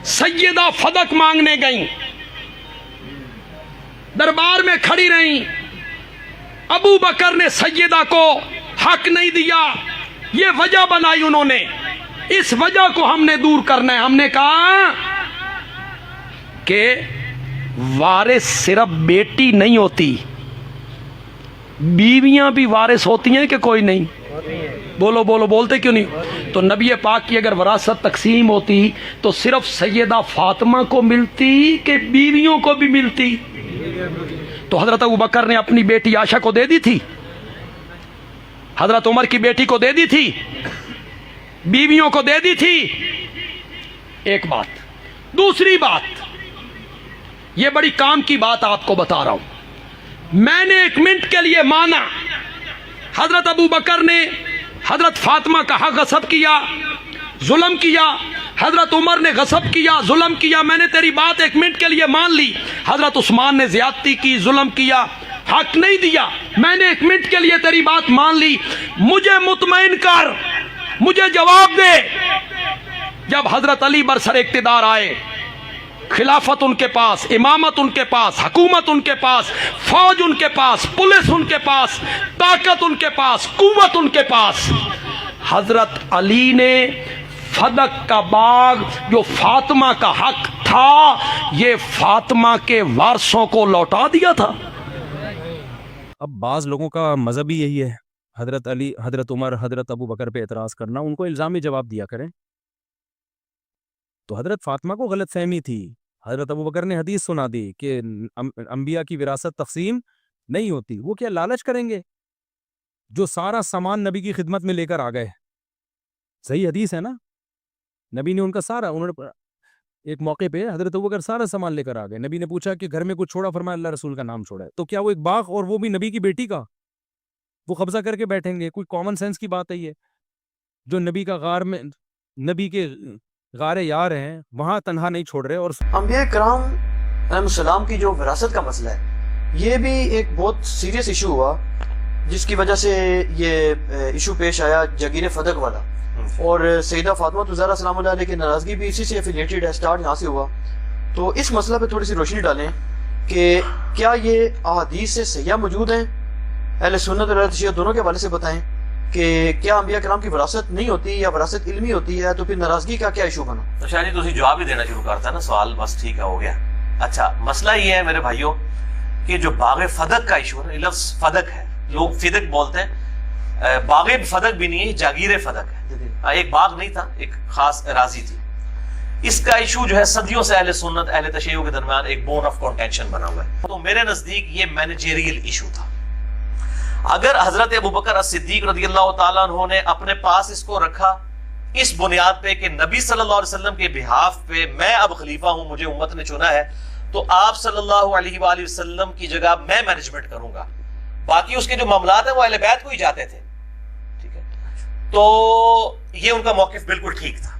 سیدہ فدق مانگنے گئیں، دربار میں کھڑی رہیں، ابو بکر نے سیدہ کو حق نہیں دیا، یہ وجہ بنائی انہوں نے، اس وجہ کو ہم نے دور کرنا ہے۔ ہم نے کہا کہ وارث صرف بیٹی نہیں ہوتی، بیویاں بھی وارث ہوتی ہیں کہ کوئی نہیں؟ بولو بولو، بولتے کیوں نہیں؟ تو نبی پاک کی اگر وراثت تقسیم ہوتی تو صرف سیدہ فاطمہ کو ملتی کہ بیویوں کو بھی ملتی؟ تو حضرت ابوبکر نے اپنی بیٹی عائشہ کو دے دی تھی، حضرت عمر کی بیٹی کو دے دی تھی، بیویوں کو دے دی تھی۔ ایک بات۔ دوسری بات، یہ بڑی کام کی بات آپ کو بتا رہا ہوں، میں نے ایک منٹ کے لیے مانا حضرت ابوبکر نے حضرت فاطمہ کا حق غصب کیا، ظلم کیا، حضرت عمر نے غصب کیا، ظلم کیا، میں نے تیری بات ایک منٹ کے لیے مان لی۔ حضرت عثمان نے زیادتی کی، ظلم کیا، حق نہیں دیا، میں نے ایک منٹ کے لیے تیری بات مان لی۔ مجھے مطمئن کر، مجھے جواب دے، جب حضرت علی برسر اقتدار آئے، خلافت ان کے پاس، امامت ان کے پاس، حکومت ان کے پاس، فوج ان کے پاس، پولیس ان کے پاس، طاقت ان کے پاس، قوت ان کے پاس، حضرت علی نے فدق کا باغ جو فاطمہ کا حق تھا، یہ فاطمہ کے وارثوں کو لوٹا دیا تھا۔ اب بعض لوگوں کا مذہب ہی یہی ہے، حضرت علی، حضرت عمر، حضرت ابو بکر پہ اعتراض کرنا، ان کو الزامی جواب دیا کریں۔ تو حضرت فاطمہ کو غلط فہمی تھی، حضرت ابو بکر نے حدیث سنا دی کہ انبیاء کی وراثت تقسیم نہیں ہوتی، وہ کیا لالچ کریں گے جو سارا سامان نبی کی خدمت میں لے کر آ گئے؟ صحیح حدیث ہے نا، نبی نے ان کا سارا، انہوں نے ایک موقع پہ حضرت ابو بکر سارا سامان لے کر آ گئے، نبی نے پوچھا کہ گھر میں کچھ چھوڑا؟ فرمایا اللہ رسول کا نام چھوڑا ہے۔ تو کیا وہ ایک باغ اور وہ بھی نبی کی بیٹی کا وہ قبضہ کر کے بیٹھیں گے؟ کوئی کامن سینس کی بات ہے یہ؟ جو نبی کا غار میں، نبی کے غار یار ہیں، وہاں تنہا نہیں چھوڑ رہے۔ اور انبیاء کرام علیہ السلام کی جو وراثت کا مسئلہ ہے، یہ بھی ایک بہت سیریس ایشو ہوا، جس کی وجہ سے یہ ایشو پیش آیا جگیر فدق والا، اور سیدہ فاطمہ الزہرا سلام اللہ علیہ کی ناراضگی بھی اسی سے افیلیٹڈ ہے، سٹارٹ یہاں سے ہوا۔ تو اس مسئلہ پہ تھوڑی سی روشنی ڈالیں کہ کیا یہ احادیث سے صحیح موجود ہیں، اہل سنت اور اہل شیعہ دونوں کے حوالے سے بتائیں کہ کیا انبیاء کرام کی وراثت نہیں ہوتی یا وراثت علمی ہوتی ہے؟ تو پھر ناراضگی کا کیا ایشو بنا؟ تو شاید جی تسی جواب ہی دینا شروع کرتا نا، سوال بس ٹھیک ہے، ہو گیا۔ اچھا، مسئلہ یہ ہے میرے بھائیوں کہ جو باغ فدق کا ایشو ہے، لفظ فدق ہے، لوگ فدق بولتے ہیں، باغ فدق بھی نہیں ہے، جاگیر فدق ہے، ایک باغ نہیں تھا، ایک خاص اراضی تھی۔ اس کا ایشو جو ہے صدیوں سے اہل سنت اہل تشیع کے درمیان ایک بون آف کنٹینشن بنا ہوا ہے۔ تو میرے نزدیک یہ مینیجریل ایشو تھا۔ اگر حضرت ابوبکر الصدیق رضی اللہ تعالیٰ عنہ نے اپنے پاس اس کو رکھا اس بنیاد پہ کہ نبی صلی اللہ علیہ وسلم کے بہاف پہ میں اب خلیفہ ہوں، مجھے امت نے چنا ہے، تو آپ صلی اللہ علیہ وآلہ وسلم کی جگہ میں مینجمنٹ کروں گا، باقی اس کے جو معاملات ہیں وہ اہل بیت کو ہی جاتے تھے، ٹھیک ہے؟ تو یہ ان کا موقف بالکل ٹھیک تھا۔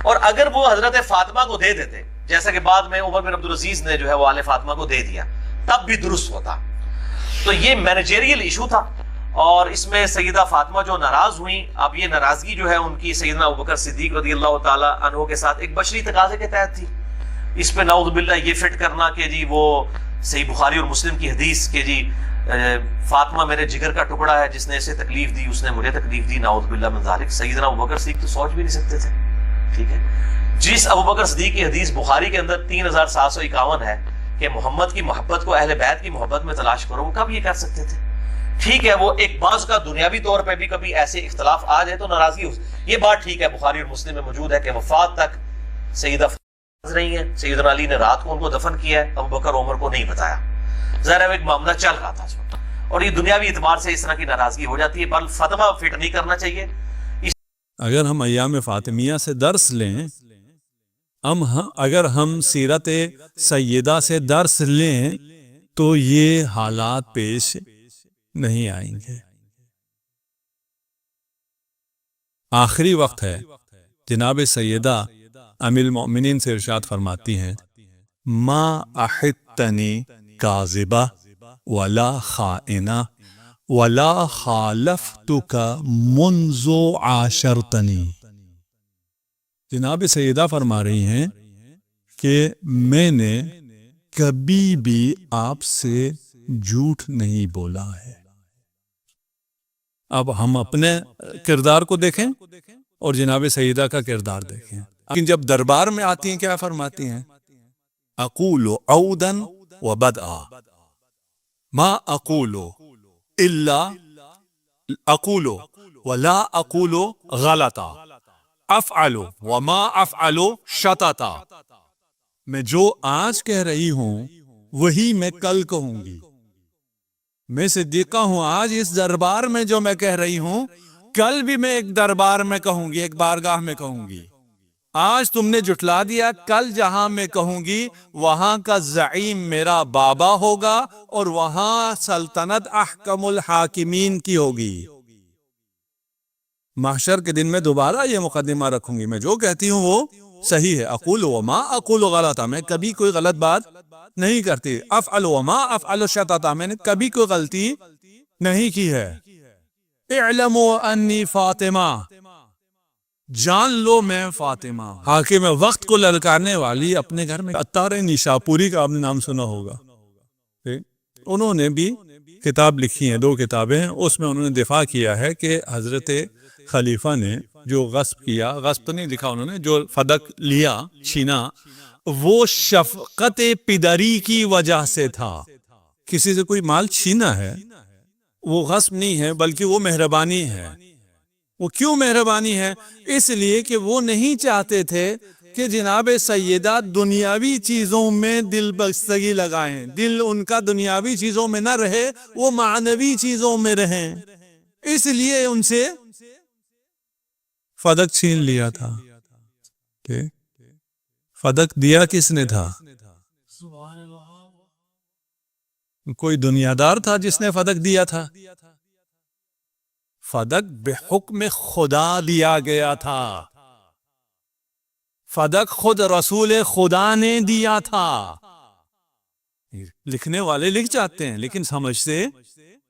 اور اگر وہ حضرت فاطمہ کو دے دیتے، جیسا کہ بعد میں عمر بن عبدالعزیز نے جو ہے وہ آل فاطمہ کو دے دیا، تب بھی درست ہوتا۔ تو یہ مینیجریل ایشو تھا، اور اس میں سیدہ فاطمہ جو ناراض ہوئیں، اب یہ ناراضگی جو ہے ان کی سیدنا ابوبکر صدیق رضی اللہ تعالیٰ عنہ کے ساتھ ایک بشری تقاضے کے تحت تھی۔ اس پہ نعوذ باللہ یہ فٹ کرنا کہ جی وہ صحیح بخاری اور مسلم کی حدیث کہ جی فاطمہ میرے جگر کا ٹکڑا ہے، جس نے اسے تکلیف دی اس نے مجھے تکلیف دی، نعوذ باللہ من ذالک۔ سیدنا ابوبکر صدیق تو سوچ بھی نہیں سکتے تھے، ٹھیک ہے؟ جس ابوبکر صدیق کی حدیث بخاری کے اندر 3751 ہے کہ محمد کی محبت کو اہل بیت کی محبت میں تلاش کرو، وہ کب یہ کر سکتے تھے؟ ٹھیک ہے، وہ ایک بعض کا دنیاوی طور پہ بھی کبھی ایسے اختلاف آ جائے تو ناراضگی ہو، یہ بات ٹھیک ہے، بخاری اور مسلم میں موجود ہے کہ وفات تک سیدہ رہی ہیں، سیدنا علی نے رات کو ان کو دفن کیا ہے، ابوبکر عمر کو نہیں بتایا، ظاہر ہے ایک معاملہ چل رہا تھا اس وقت، اور یہ دنیاوی اعتبار سے اس طرح کی ناراضگی ہو جاتی ہے، بل فتویٰ فٹ نہیں کرنا چاہیے۔ اگر ہم ایام فاطمیہ سے درس لیں، اگر ہم سیرت سیدہ سے درس لیں تو یہ حالات پیش نہیں آئیں گے۔ آخری وقت ہے، جناب سیدہ ام المؤمنین سے ارشاد فرماتی ہیں، ما احتنی کاذبہ ولا خائنہ ولا خالفتک منذ عاشرتنی۔ جناب سیدہ فرما رہی ہیں کہ میں نے کبھی بھی آپ سے جھوٹ نہیں بولا ہے۔ اب ہم اپنے کردار کو دیکھیں اور جناب سیدہ کا کردار دیکھیں، لیکن جب دربار میں آتی ہیں کیا فرماتی ہیں؟ اقول عودا وبدعا ما اقول الا اقول ولا اقول غلطا افعل وما افعل شططا۔ میں جو آج کہہ رہی ہوں وہی میں کل کہوں گی۔ میں صدیقہ ہوں، آج اس دربار میں جو میں کہہ رہی ہوں کل بھی میں ایک دربار میں کہوں گی، ایک بارگاہ میں کہوں گی۔ آج تم نے جھٹلا دیا، کل جہاں میں کہوں گی وہاں کا زعیم میرا بابا ہوگا اور وہاں سلطنت احکم الحاکمین کی ہوگی۔ محشر کے دن میں دوبارہ یہ مقدمہ رکھوں گی، میں جو کہتی ہوں وہ صحیح ہے۔ اقول وما اقول غلطا، میں کبھی کوئی غلط بات نہیں کرتی۔ افعل وما افعل شططا، میں نے کبھی کوئی غلطی نہیں کی ہے۔ اعلموا انی فاطمہ، جان لو میں فاطمہ، حاکم وقت کو للکارنے والی اپنے گھر میں۔ عطار نیشاپوری کا آپ نے نام سنا ہوگا، انہوں نے بھی کتاب لکھی ہیں، 2 کتابیں ہیں، اس میں انہوں نے دفاع کیا ہے کہ حضرت خلیفہ نے جو غصب کیا، غصب تو نہیں لکھا انہوں نے، جو فدق لیا، چھینا، وہ شفقت پدری کی وجہ سے تھا۔ کسی سے کوئی مال چھینا ہے وہ غصب نہیں ہے بلکہ وہ مہربانی ہے۔ وہ کیوں مہربانی ہے؟ اس لیے کہ وہ نہیں چاہتے تھے کہ جناب سیدہ دنیاوی چیزوں میں دل بستگی لگائیں، دل ان کا دنیاوی چیزوں میں نہ رہے، وہ معنوی چیزوں میں رہیں، اس لیے ان سے فدق چھین لیا تھا۔ فدق دیا کس نے تھا؟ کوئی دنیادار تھا جس نے فدق دیا تھا؟ فدق بحکم خدا دیا گیا تھا، فدق خود رسول خدا نے دیا تھا۔ لکھنے والے لکھ جاتے ہیں لیکن سمجھتے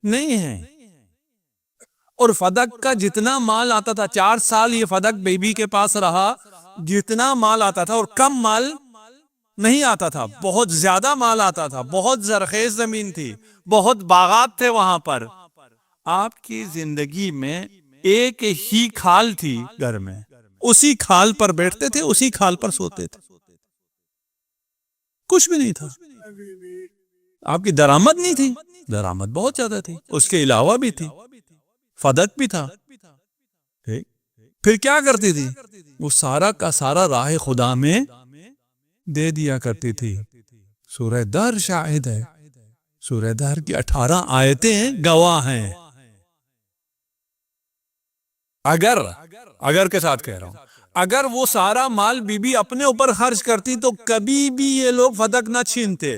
نہیں ہیں۔ اور فدق کا جتنا مال آتا تھا، 4 سال یہ فدق بی بی کے پاس رہا، جتنا مال آتا تھا، اور کم مال نہیں آتا تھا، بہت زیادہ مال آتا تھا، بہت زرخیز زمین تھی، بہت باغات تھے وہاں پر۔ آپ کی زندگی میں ایک ہی کھال تھی گھر میں، اسی کھال پر بیٹھتے تھے، اسی کھال پر سوتے تھے، کچھ بھی نہیں تھا۔ آپ کی درآمد نہیں تھی، درآمد بہت زیادہ تھی، اس کے علاوہ بھی تھی، فدق بھی تھا۔ پھر کیا کرتی تھی؟ وہ سارا کا سارا راہ خدا میں دے دیا کرتی تھی۔ سورہ دہر شاہد ہے، سورہ دہر کی 18 آیتیں گواہ ہیں۔ اگر کے ساتھ کہہ رہا ہوں، اگر وہ سارا مال بی بی اپنے اوپر خرچ کرتی تو کبھی بھی یہ لوگ فدق نہ چھینتے۔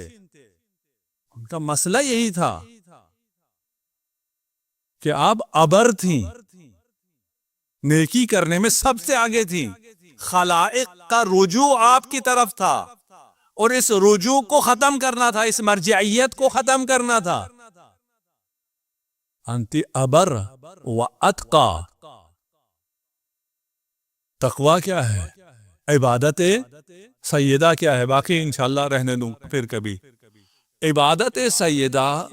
ان کا مسئلہ یہی تھا کہ آپ ابر تھیں، نیکی کرنے میں سب سے آگے تھیں، خلائق کا رجوع آپ کی طرف تھا، اور اس رجوع کو ختم کرنا تھا، اس مرجعیت کو ختم کرنا تھا۔ انتی ابر و اتقا، تقوی کیا ہے؟ عبادت سیدہ کیا ہے؟ باقی انشاءاللہ رہنے دوں پھر کبھی۔ عبادت سیدہ،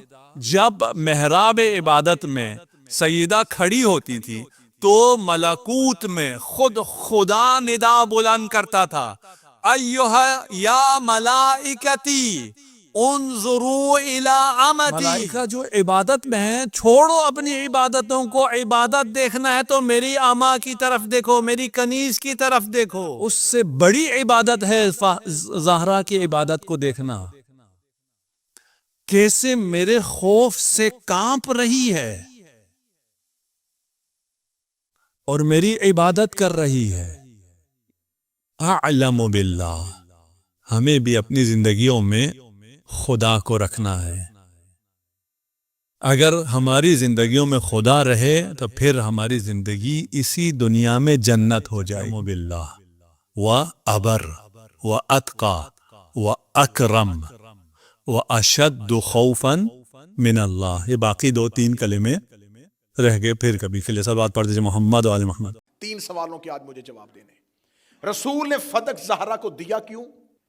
جب محراب عبادت میں سیدہ کھڑی ہوتی تھی تو ملکوت میں خود خدا ندا بلند کرتا تھا، ایھا یا ملائکتی انظروا الی امتی۔ ملائکہ جو عبادت میں ہیں، چھوڑو اپنی عبادتوں کو، عبادت دیکھنا ہے تو میری آما کی طرف دیکھو، میری کنیز کی طرف دیکھو۔ اس سے بڑی عبادت ہے زہرا کی عبادت کو دیکھنا، کیسے میرے خوف سے کانپ رہی ہے اور میری عبادت کر رہی ہے۔ اعلم باللہ، ہمیں بھی اپنی زندگیوں میں خدا کو رکھنا ہے۔ اگر ہماری زندگیوں میں خدا رہے تو پھر ہماری زندگی اسی دنیا میں جنت ہو جائے۔ اعلم باللہ و ابر و اتقا و اکرم و اشد خوفا من اللہ۔ یہ باقی 2-3 کلمے رہ گئے، پھر کبھی کے لیے سب بات پڑھ دیجیے۔ محمد و آل محمد۔ 3 سوالوں کے آج مجھے جواب دینے۔ رسول نے فدق زہرا کو دیا کیوں؟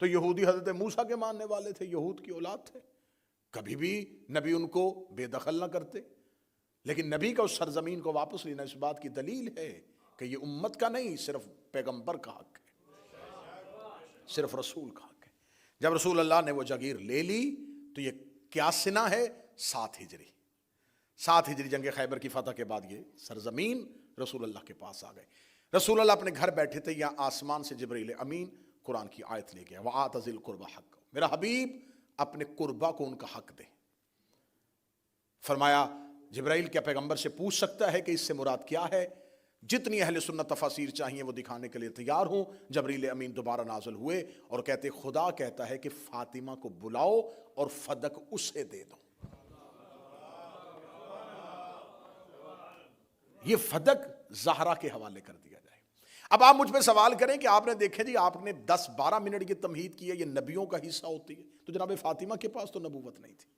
تو یہودی حضرت موسیٰ کے ماننے والے تھے، یہود کی اولاد تھے، کبھی بھی نبی ان کو بے دخل نہ کرتے، لیکن نبی کا اس سرزمین کو واپس لینا اس بات کی دلیل ہے کہ یہ امت کا نہیں، صرف پیغمبر کا حق ہے، صرف رسول کا حق ہے۔ جب رسول اللہ نے وہ جگیر لے لی تو یہ کیا سنہ ہے؟ 7 ہجری، 7 ہجری جنگ خیبر کی فتح کے بعد یہ سرزمین رسول اللہ کے پاس آ گئے۔ رسول اللہ اپنے گھر بیٹھے تھے، یہاں آسمان سے جبرائیل امین قرآن کی آیت لے گیا، وَآتَ ذِی الْقُرْبَى حَقَّهُ، میرا حبیب اپنے قربا کو ان کا حق دے۔ فرمایا جبرائیل کیا پیغمبر سے پوچھ سکتا ہے کہ اس سے مراد کیا ہے؟ جتنی اہل سنت تفاسیر چاہیے وہ دکھانے کے لیے تیار ہوں۔ جبرائیل امین دوبارہ نازل ہوئے اور کہتے خدا کہتا ہے کہ فاطمہ کو بلاؤ اور فدق اسے دے دو۔ یہ فدق زہرا کے حوالے کر دیا جائے۔ اب آپ مجھ پہ سوال کریں کہ آپ نے دیکھیں جی آپ نے 10-12 منٹ کی تمہید کی ہے، یہ نبیوں کا حصہ ہوتی ہے، تو جناب فاطمہ کے پاس تو نبوت نہیں تھی۔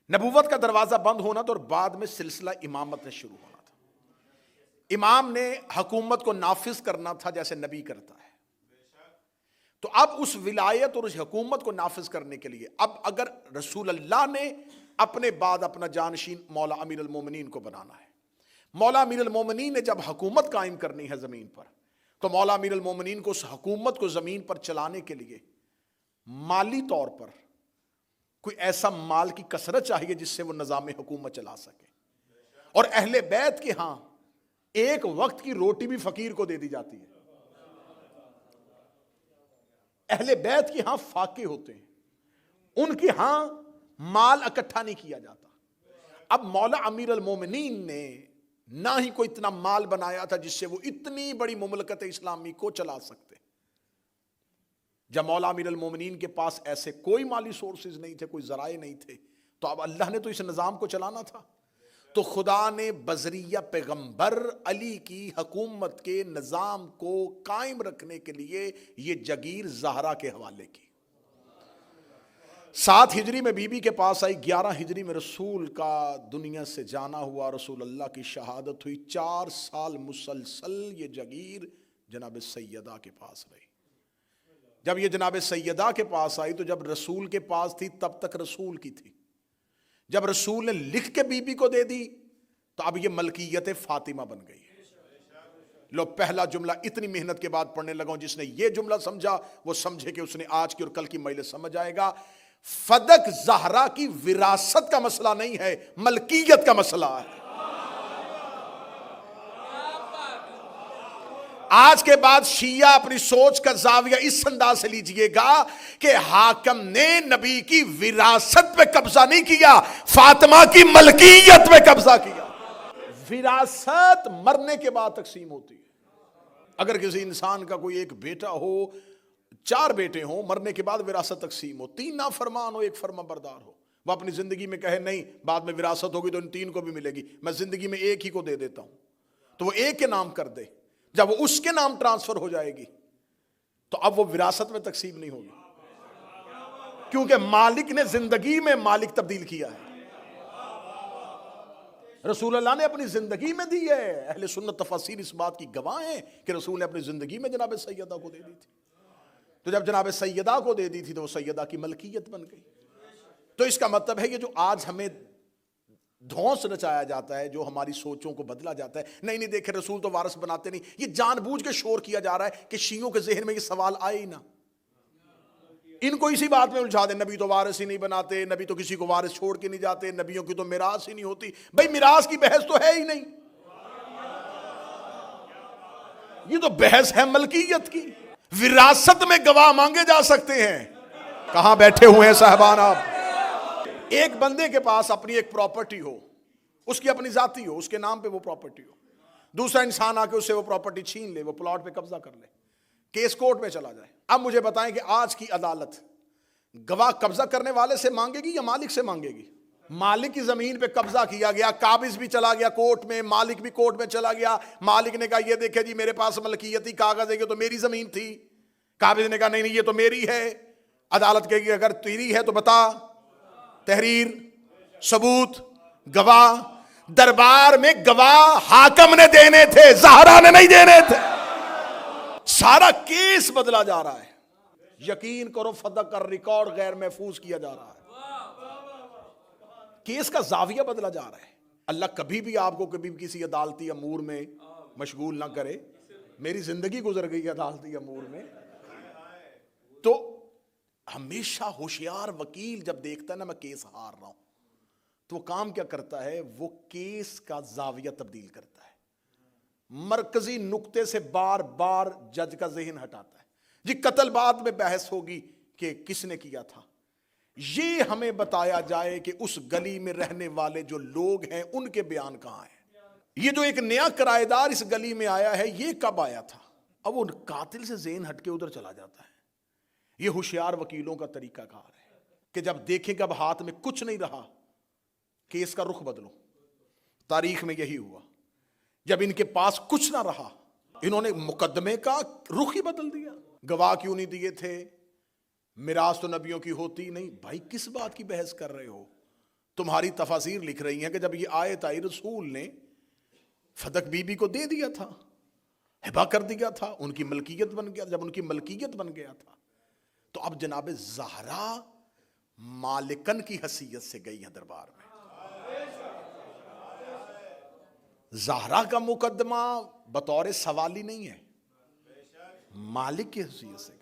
نبوت کا دروازہ بند ہونا تھا اور بعد میں سلسلہ امامت نے شروع ہونا تھا۔ امام نے حکومت کو نافذ کرنا تھا جیسے نبی کرتا ہے۔ تو اب اس ولایت اور اس حکومت کو نافذ کرنے کے لیے اب اگر رسول اللہ نے اپنے بعد اپنا جانشین مولا امیر المومنین کو بنانا ہے، مولا امیر المومنین نے جب حکومت قائم کرنی ہے زمین پر، تو مولا امیر المومنین کو اس حکومت کو زمین پر چلانے کے لیے مالی طور پر کوئی ایسا مال کی کثرت چاہیے جس سے وہ نظام حکومت چلا سکے۔ اور اہل بیت کے ہاں ایک وقت کی روٹی بھی فقیر کو دے دی جاتی ہے۔ اہل بیت کے ہاں فاقے ہوتے ہیں، ان کے ہاں مال اکٹھا نہیں کیا جاتا۔ اب مولا امیر المومنین نے نہ ہی کوئی اتنا مال بنایا تھا جس سے وہ اتنی بڑی مملکت اسلامی کو چلا سکتے۔ جب مولا امیر المومنین کے پاس ایسے کوئی مالی سورسز نہیں تھے، کوئی ذرائع نہیں تھے، تو اب اللہ نے تو اس نظام کو چلانا تھا، تو خدا نے بذریعہ پیغمبر علی کی حکومت کے نظام کو قائم رکھنے کے لیے یہ جگیر زہرا کے حوالے کی۔ 7 ہجری میں بی بی کے پاس آئی، 11 ہجری میں رسول کا دنیا سے جانا ہوا، رسول اللہ کی شہادت ہوئی۔ 4 سال مسلسل یہ جگیر جناب سیدہ کے پاس رہی۔ جب یہ جناب سیدہ کے پاس آئی تو جب رسول کے پاس تھی تب تک رسول کی تھی، جب رسول نے لکھ کے بی بی کو دے دی تو اب یہ ملکیت فاطمہ بن گئی ہے۔ لو پہلا جملہ اتنی محنت کے بعد پڑھنے لگا ہوں، جس نے یہ جملہ سمجھا وہ سمجھے کہ اس نے آج کی اور کل کی مجلس سمجھ آئے گا۔ فدق زہرا کی وراثت کا مسئلہ نہیں ہے، ملکیت کا مسئلہ ہے۔ آج کے بعد شیعہ اپنی سوچ کا زاویہ اس انداز سے لیجئے گا کہ حاکم نے نبی کی وراثت پہ قبضہ نہیں کیا، فاطمہ کی ملکیت پہ قبضہ کیا۔ وراثت مرنے کے بعد تقسیم ہوتی ہے۔ اگر کسی انسان کا کوئی ایک بیٹا ہو، 4 بیٹے ہوں، مرنے کے بعد وراثت تقسیم ہو، 3 نافرمان ہو، 1 فرما بردار ہو، وہ اپنی زندگی میں کہے نہیں بعد میں وراثت ہوگی تو ان 3 کو بھی ملے گی، میں زندگی میں 1 ہی کو دے دیتا ہوں، تو وہ 1 کے نام کر دے۔ جب وہ اس کے نام ٹرانسفر ہو جائے گی تو اب وہ وراثت میں تقسیم نہیں ہوگی، کیونکہ مالک نے زندگی میں مالک تبدیل کیا ہے۔ رسول اللہ نے اپنی زندگی میں دی ہے، اہل سنت تفاسیر اس بات کی گواہ ہیں کہ رسول نے اپنی زندگی میں جناب سیدہ کو دے دی تھی۔ تو جب جناب سیدہ کو دے دی تھی تو وہ سیدہ کی ملکیت بن گئی۔ تو اس کا مطلب ہے یہ جو آج ہمیں دھونس رچایا جاتا ہے، جو ہماری سوچوں کو بدلا جاتا ہے، نہیں دیکھے رسول تو وارث بناتے نہیں، یہ جان بوجھ کے شور کیا جا رہا ہے کہ شیعوں کے ذہن میں یہ سوال آئے ہی نہ، ان کو اسی بات میں الجھا دیں نبی تو وارث ہی نہیں بناتے، نبی تو کسی کو وارث چھوڑ کے نہیں جاتے، نبیوں کی تو میراث ہی نہیں ہوتی۔ بھائی میراث کی بحث تو ہے ہی نہیں، یہ تو بحث ہے ملکیت کی۔ وراثت میں گواہ مانگے جا سکتے ہیں، کہاں بیٹھے ہوئے ہیں صاحبان آپ؟ ایک بندے کے پاس اپنی ایک پراپرٹی ہو، اس کی اپنی ذاتی ہو، اس کے نام پہ وہ پراپرٹی ہو، دوسرا انسان آ کے اسے وہ پراپرٹی چھین لے، وہ پلاٹ پہ قبضہ کر لے، کیس کورٹ میں چلا جائے۔ اب مجھے بتائیں کہ آج کی عدالت گواہ قبضہ کرنے والے سے مانگے گی یا مالک سے مانگے گی؟ مالک کی زمین پہ قبضہ کیا گیا، قابض بھی چلا گیا کورٹ میں، مالک بھی کورٹ میں چلا گیا، مالک نے کہا یہ دیکھے جی میرے پاس ملکیتی کاغذ ہے، یہ تو میری زمین تھی، قابض نے کہا نہیں یہ تو میری ہے، عدالت کہے گی اگر تیری ہے تو بتا، تحریر، ثبوت، گواہ۔ دربار میں گواہ حاکم نے دینے تھے، زہرا نے نہیں دینے تھے۔ سارا کیس بدلا جا رہا ہے۔ یقین کرو فدق کا ریکارڈ غیر محفوظ کیا جا رہا ہے، کیس کا زاویہ بدلا جا رہا ہے۔ اللہ کبھی بھی آپ کو کبھی بھی کسی عدالتی امور میں مشغول نہ کرے۔ میری زندگی گزر گئی عدالتی امور میں، تو ہمیشہ ہوشیار وکیل جب دیکھتا ہے نا میں کیس ہار رہا ہوں، تو وہ کام کیا کرتا ہے، وہ کیس کا زاویہ تبدیل کرتا ہے، مرکزی نقطے سے بار بار جج کا ذہن ہٹاتا ہے۔ جی قتل بعد میں بحث ہوگی کہ کس نے کیا تھا، یہ ہمیں بتایا جائے کہ اس گلی میں رہنے والے جو لوگ ہیں ان کے بیان کہاں ہیں۔ یہ جو ایک نیا کرایہ دار اس گلی میں آیا ہے یہ کب آیا تھا؟ اب وہ قاتل سے ذہن ہٹ کے ادھر چلا جاتا ہے۔ یہ ہوشیار وکیلوں کا طریقہ کار ہے کہ جب دیکھیں کہ اب ہاتھ میں کچھ نہیں رہا، کیس کا رخ بدلو۔ تاریخ میں یہی ہوا، جب ان کے پاس کچھ نہ رہا انہوں نے مقدمے کا رخ ہی بدل دیا۔ گواہ کیوں نہیں دیے تھے؟ میراث تو نبیوں کی ہوتی نہیں۔ بھائی کس بات کی بحث کر رہے ہو؟ تمہاری تفاسیر لکھ رہی ہیں کہ جب یہ آیت آئی رسول نے فدق بی بی کو دے دیا تھا، ہبا کر دیا تھا، ان کی ملکیت بن گیا۔ جب ان کی ملکیت بن گیا تھا تو اب جناب زہرا مالکن کی حیثیت سے گئی ہے دربار میں۔ زہرا کا مقدمہ بطور سوالی نہیں ہے، مالک کی حیثیت سے۔